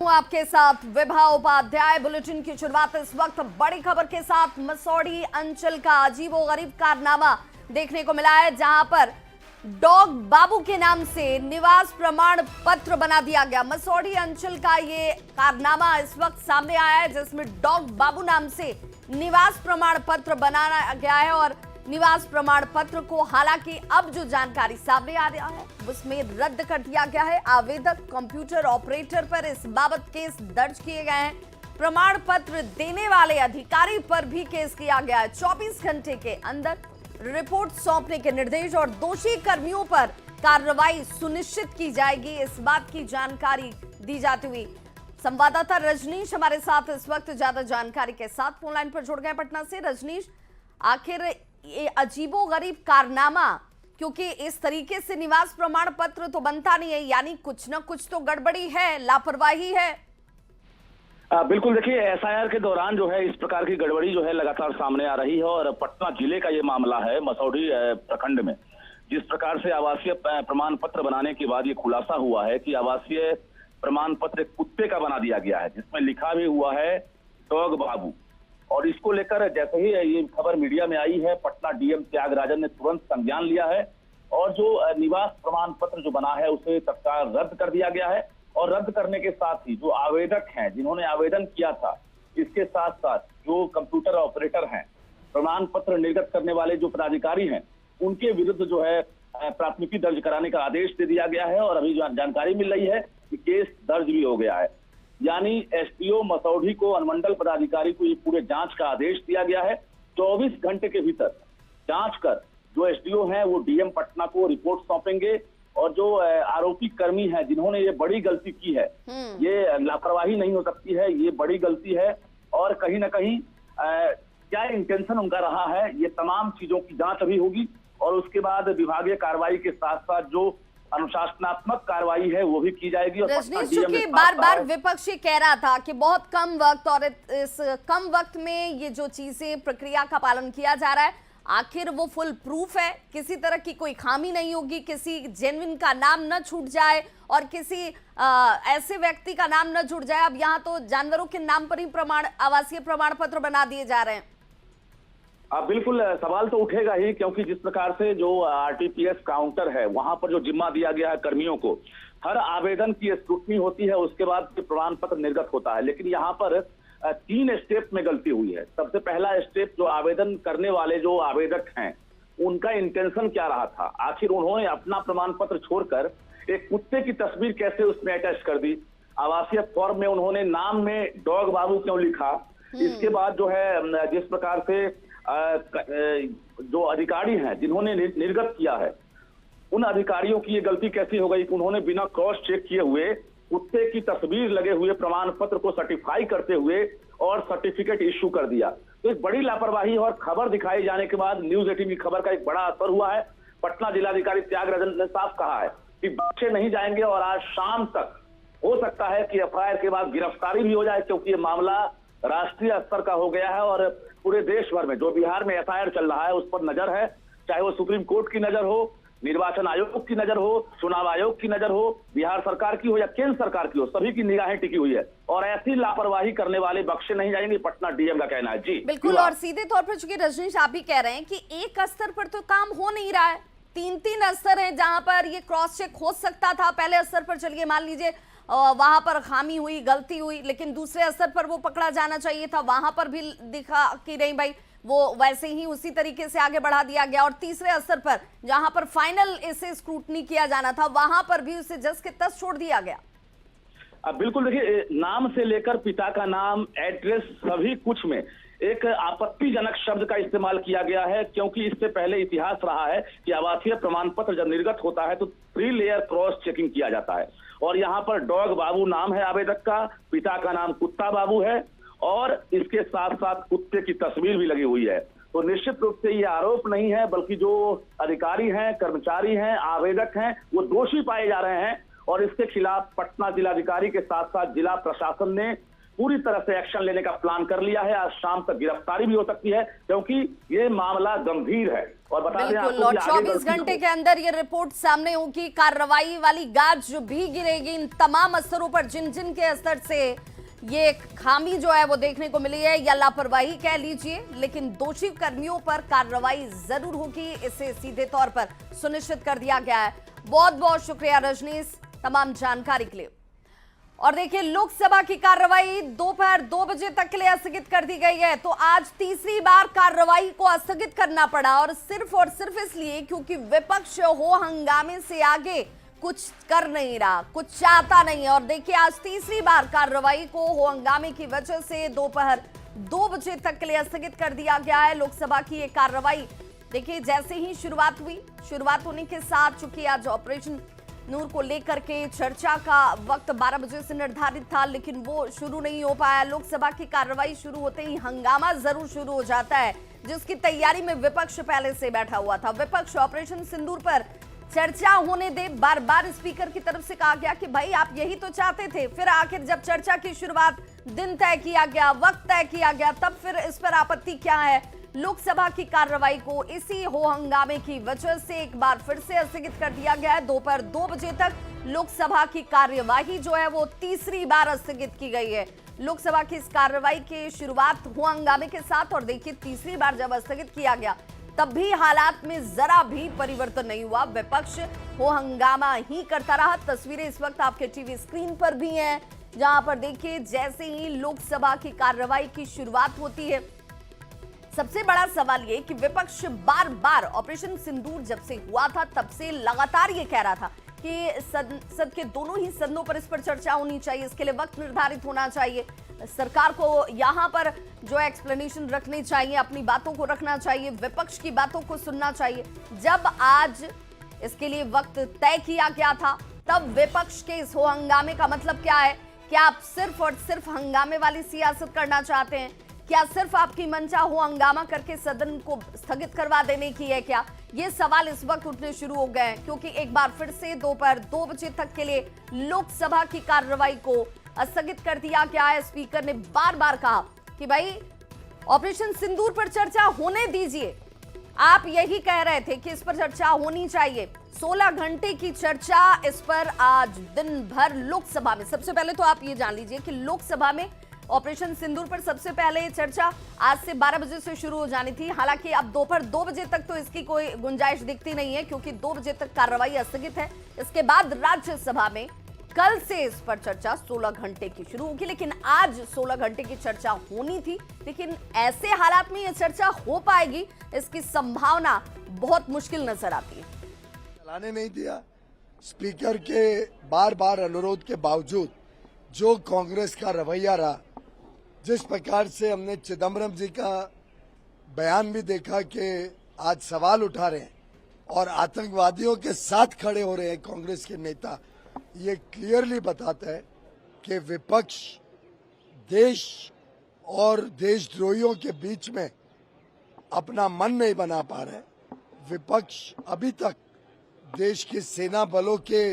आपके साथ विभा उपाध्याय। बुलेटिन की शुरुआत इस वक्त बड़ी खबर के साथ मसौढ़ी अंचल का अजीबोगरीब कारनामा देखने को मिला है, जहां पर डॉग बाबू के नाम से निवास प्रमाण पत्र बना दिया गया। मसौढ़ी अंचल का ये कारनामा इस वक्त सामने आया है, जिसमें डॉग बाबू नाम से निवास प्रमाण पत्र बनाया गया है और निवास प्रमाण पत्र को हालांकि अब जो जानकारी सामने आ रहा है उसमें रद्द कर दिया गया है। आवेदक कंप्यूटर ऑपरेटर पर इस बाबत केस दर्ज किए गए हैं। प्रमाण पत्र देने वाले अधिकारी पर भी केस किया गया है। 24 घंटे के अंदर रिपोर्ट सौंपने के निर्देश और दोषी कर्मियों पर कार्रवाई सुनिश्चित की जाएगी, इस बात की जानकारी दी जाती हुई संवाददाता रजनीश हमारे साथ इस वक्त ज्यादा जानकारी के साथ फोन लाइन पर जुड़ गए पटना से। रजनीश, आखिर ये अजीबोगरीब कारनामा, क्योंकि इस तरीके से निवास प्रमाण पत्र तो बनता नहीं है, यानी कुछ ना कुछ तो गड़बड़ी है, लापरवाही है। बिल्कुल, देखिए एसआईआर के दौरान जो है इस प्रकार की गड़बड़ी जो है लगातार सामने आ रही है और पटना जिले का ये मामला है। मसौढ़ी प्रखंड में जिस प्रकार से आवासीय प्रमाण पत्र बनाने के बाद ये खुलासा हुआ है कि आवासीय प्रमाण पत्र कुत्ते का बना दिया गया है, जिसमें लिखा भी हुआ है डॉग बाबू। और इसको लेकर जैसे ही ये खबर मीडिया में आई है, पटना डीएम त्यागराजन ने तुरंत संज्ञान लिया है और जो निवास प्रमाण पत्र जो बना है उसे तत्काल रद्द कर दिया गया है। और रद्द करने के साथ ही जो आवेदक हैं जिन्होंने आवेदन किया था, इसके साथ साथ जो कंप्यूटर ऑपरेटर हैं, प्रमाण पत्र निर्गत करने वाले जो पदाधिकारी हैं, उनके विरुद्ध जो है प्राथमिकी दर्ज कराने का आदेश दे दिया गया है। और अभी जो जानकारी मिल रही है कि केस दर्ज भी हो गया है, यानी एसडीओ मसौढ़ी को अनुमंडल पदाधिकारी को ये पूरे जांच का आदेश दिया गया है। 24 घंटे के भीतर जांच कर जो एसडीओ हैं वो डीएम पटना को रिपोर्ट सौंपेंगे और जो आरोपी कर्मी हैं जिन्होंने ये बड़ी गलती की है, ये लापरवाही नहीं हो सकती है, ये बड़ी गलती है और कहीं ना कहीं क्या इंटेंशन उनका रहा है, ये तमाम चीजों की जांच अभी होगी और उसके बाद विभागीय कार्रवाई के साथ साथ जो अनुशासनात्मक कार्रवाई है वो भी की जाएगी। और रजनीश, चूंकि बार बार विपक्ष ये कह रहा था कि बहुत कम वक्त और इस कम वक्त में ये जो चीजें प्रक्रिया का पालन किया जा रहा है, आखिर वो फुल प्रूफ है, किसी तरह की कोई खामी नहीं होगी, किसी जेन्युइन का नाम न छूट जाए और किसी ऐसे व्यक्ति का नाम न छूट जाए। अब यहाँ तो जानवरों के नाम पर ही आवासीय प्रमाण पत्र बना दिए जा रहे हैं। बिल्कुल, सवाल तो उठेगा ही, क्योंकि जिस प्रकार से जो आरटीपीएस काउंटर है वहां पर जो जिम्मा दिया गया है कर्मियों को, हर आवेदन की स्क्रूटनी होती है, उसके बाद प्रमाण पत्र निर्गत होता है। लेकिन यहाँ पर 3 स्टेप में गलती हुई है। सबसे पहला स्टेप, जो आवेदन करने वाले जो आवेदक हैं उनका इंटेंशन क्या रहा था, आखिर उन्होंने अपना प्रमाण पत्र छोड़कर एक कुत्ते की तस्वीर कैसे उसमें अटैच कर दी, आवासीय फॉर्म में उन्होंने नाम में डॉग बाबू क्यों लिखा। इसके बाद जो है जिस प्रकार से जो अधिकारी हैं जिन्होंने निर्गत किया है, उन अधिकारियों की ये गलती कैसी हो गई कि उन्होंने बिना क्रॉस चेक किए हुए कुत्ते की तस्वीर लगे हुए प्रमाण पत्र को सर्टिफाई करते हुए और सर्टिफिकेट इश्यू कर दिया। तो एक बड़ी लापरवाही और खबर दिखाई जाने के बाद न्यूज 18 की खबर का एक बड़ा असर हुआ है। पटना जिलाधिकारी त्यागराजन ने साफ कहा है कि बख्शे नहीं जाएंगे और आज शाम तक हो सकता है कि एफआईआर के बाद गिरफ्तारी भी हो जाए, क्योंकि ये मामला राष्ट्रीय स्तर का हो गया है और पूरे देश भर में जो बिहार में एफआईआर चल रहा है उस पर नजर है, चाहे वो सुप्रीम कोर्ट की नजर हो, निर्वाचन आयोग की नजर हो, चुनाव आयोग की नजर हो, बिहार सरकार की हो या केंद्र सरकार की हो, सभी की निगाहें टिकी हुई है और ऐसी लापरवाही करने वाले बख्शे नहीं जाएंगे, पटना डीएम का कहना है। जी बिल्कुल, और सीधे तौर पर चूंकि रजनीश आप भी कह रहे हैं कि एक स्तर पर तो काम हो नहीं रहा है, 3 स्तर है जहां पर ये क्रॉस चेक हो सकता था। पहले स्तर पर चलिए मान लीजिए वहां पर खामी हुई, गलती हुई, लेकिन दूसरे स्तर पर वो पकड़ा जाना चाहिए था, वहां पर भी दिखा कि नहीं भाई वो वैसे ही उसी तरीके से आगे बढ़ा दिया गया। और तीसरे स्तर पर जहां पर फाइनल इसे स्क्रूटनी किया जाना था, वहां पर भी उसे जस के तस छोड़ दिया गया। बिल्कुल, देखिए नाम से लेकर पिता का नाम, एड्रेस, सभी कुछ में एक आपत्तिजनक शब्द का इस्तेमाल किया गया है, क्योंकि इससे पहले इतिहास रहा है कि आवासीय प्रमाण पत्र जब निर्गत होता है तो 3 लेयर क्रॉस चेकिंग किया जाता है और यहाँ पर डॉग बाबू नाम है आवेदक का, पिता का नाम कुत्ता बाबू है और इसके साथ साथ कुत्ते की तस्वीर भी लगी हुई है। तो निश्चित रूप से ये आरोप नहीं है, बल्कि जो अधिकारी हैं, कर्मचारी हैं, आवेदक हैं, वो दोषी पाए जा रहे हैं और इसके खिलाफ पटना जिलाधिकारी के साथ साथ जिला प्रशासन ने पूरी तरह से एक्शन लेने का प्लान कर लिया है। आज शाम तक गिरफ्तारी भी हो सकती है, क्योंकि ये मामला गंभीर है। और बता दें बिल्कुल, आपको और कि आगे 24 गलती घंटे हो। के अंदर ये रिपोर्ट सामने होगी। कार्रवाई वाली गाज भी गिरेगी इन तमाम स्तरों पर, जिन जिन के स्तर से ये खामी जो है वो देखने को मिली है या लापरवाही कह लीजिए, लेकिन दोषी कर्मियों पर कार्रवाई जरूर होगी, इसे सीधे तौर पर सुनिश्चित कर दिया गया है। बहुत बहुत शुक्रिया रजनीश तमाम जानकारी के लिए। और देखिए, लोकसभा की कार्रवाई दोपहर 2 बजे तक के लिए स्थगित कर दी गई है। तो आज तीसरी बार कार्रवाई को स्थगित करना पड़ा, और सिर्फ इसलिए क्योंकि विपक्ष हो हंगामे से आगे कुछ कर नहीं रहा, कुछ चाहता नहीं है। और देखिए, आज तीसरी बार कार्रवाई को हो हंगामे की वजह से दोपहर 2 बजे तक के लिए स्थगित कर दिया गया है। लोकसभा की ये कार्रवाई देखिए, जैसे ही शुरुआत होने के साथ, चूंकि आज ऑपरेशन नूर को लेकर के चर्चा का वक्त 12 बजे से निर्धारित था, लेकिन वो शुरू नहीं हो पाया। लोकसभा की कार्रवाई शुरू होते ही हंगामा जरूर शुरू हो जाता है, जिसकी तैयारी में विपक्ष पहले से बैठा हुआ था। विपक्ष ऑपरेशन सिंदूर पर चर्चा होने दे, बार बार स्पीकर की तरफ से कहा गया कि भाई आप यही तो चाहते थे। फिर आखिर जब चर्चा की शुरुआत, दिन तय किया गया, वक्त तय किया गया, तब फिर इस पर आपत्ति क्या है? लोकसभा की कार्रवाई को इसी हो हंगामे की वजह से एक बार फिर से स्थगित कर दिया गया है। दोपहर 2 बजे तक लोकसभा की कार्यवाही जो है वो तीसरी बार स्थगित की गई है। लोकसभा की इस कार्रवाई की शुरुआत हो हंगामे के साथ, और देखिए तीसरी बार जब स्थगित किया गया तब भी हालात में जरा भी परिवर्तन नहीं हुआ। विपक्ष हो हंगामा ही करता रहा। तस्वीरें इस वक्त आपके टीवी स्क्रीन पर भी हैं, जहां पर देखिए जैसे ही लोकसभा की कार्रवाई की शुरुआत होती है, सबसे बड़ा सवाल ये कि विपक्ष बार बार ऑपरेशन सिंदूर जब से हुआ था तब से लगातार ये कह रहा था कि संसद के दोनों ही सदनों पर इस पर चर्चा होनी चाहिए, इसके लिए वक्त निर्धारित होना चाहिए, सरकार को यहाँ पर जो एक्सप्लेनेशन रखनी चाहिए, अपनी बातों को रखना चाहिए, विपक्ष की बातों को सुनना चाहिए। जब आज इसके लिए वक्त तय किया गया था, तब विपक्ष के इस हो हंगामे का मतलब क्या है? क्या आप सिर्फ और सिर्फ हंगामे वाली सियासत करना चाहते हैं? क्या सिर्फ आपकी मंशा हो हंगामा करके सदन को स्थगित करवा देने की है क्या? ये सवाल इस वक्त उठने शुरू हो गए हैं, क्योंकि एक बार फिर से दोपहर 2 बजे तक के लिए लोकसभा की कार्रवाई को स्थगित कर दिया गया है। स्पीकर ने बार बार कहा कि भाई ऑपरेशन सिंदूर पर चर्चा होने दीजिए। आप यही कह रहे थे कि इस पर चर्चा होनी चाहिए। 16 घंटे की चर्चा इस पर आज दिन भर लोकसभा में। सबसे पहले तो आप ये जान लीजिए कि लोकसभा में ऑपरेशन सिंदूर पर सबसे पहले चर्चा आज से 12 बजे से शुरू हो जानी थी। हालांकि अब दोपहर 2 बजे तक तो इसकी कोई गुंजाइश दिखती नहीं है, क्योंकि 2 बजे तक कार्रवाई स्थगित है। इसके बाद राज्यसभा में कल से इस पर चर्चा 16 घंटे की शुरू होगी, लेकिन आज 16 घंटे की चर्चा होनी थी। लेकिन ऐसे हालात में यह चर्चा हो पाएगी, इसकी संभावना बहुत मुश्किल नजर आती है। चलाने नहीं दिया। स्पीकर के बार बार अनुरोध के बावजूद जो कांग्रेस का रवैया रहा, जिस प्रकार से हमने चिदम्बरम जी का बयान भी देखा कि आज सवाल उठा रहे हैं और आतंकवादियों के साथ खड़े हो रहे हैं कांग्रेस के नेता, ये क्लियरली बताता है कि विपक्ष देश और देशद्रोहियों के बीच में अपना मन नहीं बना पा रहा है। विपक्ष अभी तक देश की सेना बलों के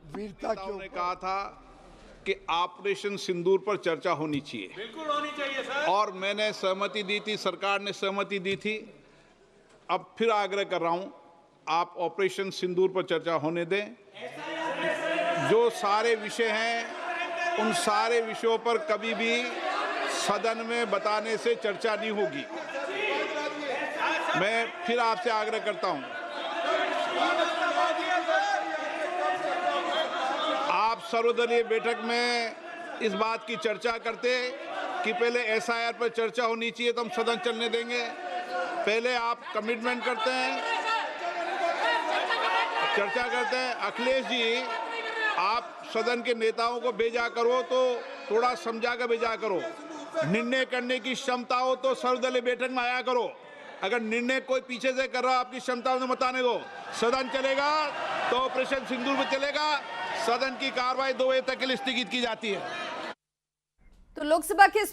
वीरता के ने कहा था कि ऑपरेशन सिंदूर पर चर्चा होनी चाहिए। बिल्कुल होनी चाहिए सर। और मैंने सहमति दी थी, सरकार ने सहमति दी थी। अब फिर आग्रह कर रहा हूं, आप ऑपरेशन सिंदूर पर चर्चा होने दें। जो सारे विषय हैं, उन सारे विषयों पर कभी भी सदन में बताने से चर्चा नहीं होगी। मैं फिर आपसे आग्रह करता हूं, आप सर्वदलीय बैठक में इस बात की चर्चा करते कि पहले एसआईआर पर चर्चा होनी चाहिए तो हम सदन चलने देंगे। पहले आप कमिटमेंट करते हैं, चर्चा करते हैं। अखिलेश जी, आप सदन के नेताओं को भेजा करो तो थोड़ा समझा कर भेजा करो। निर्णय करने की क्षमता हो तो सर्वदलीय बैठक में आया करो। अगर निर्णय कोई पीछे से कर रहा, आपकी क्षमता उन्हें बताने दो। सदन चलेगा तो ऑपरेशन सिंदूर में चलेगा। सदन की कार्रवाई 2 बजे तक के लिए स्थगित की जाती है। तो लोकसभा के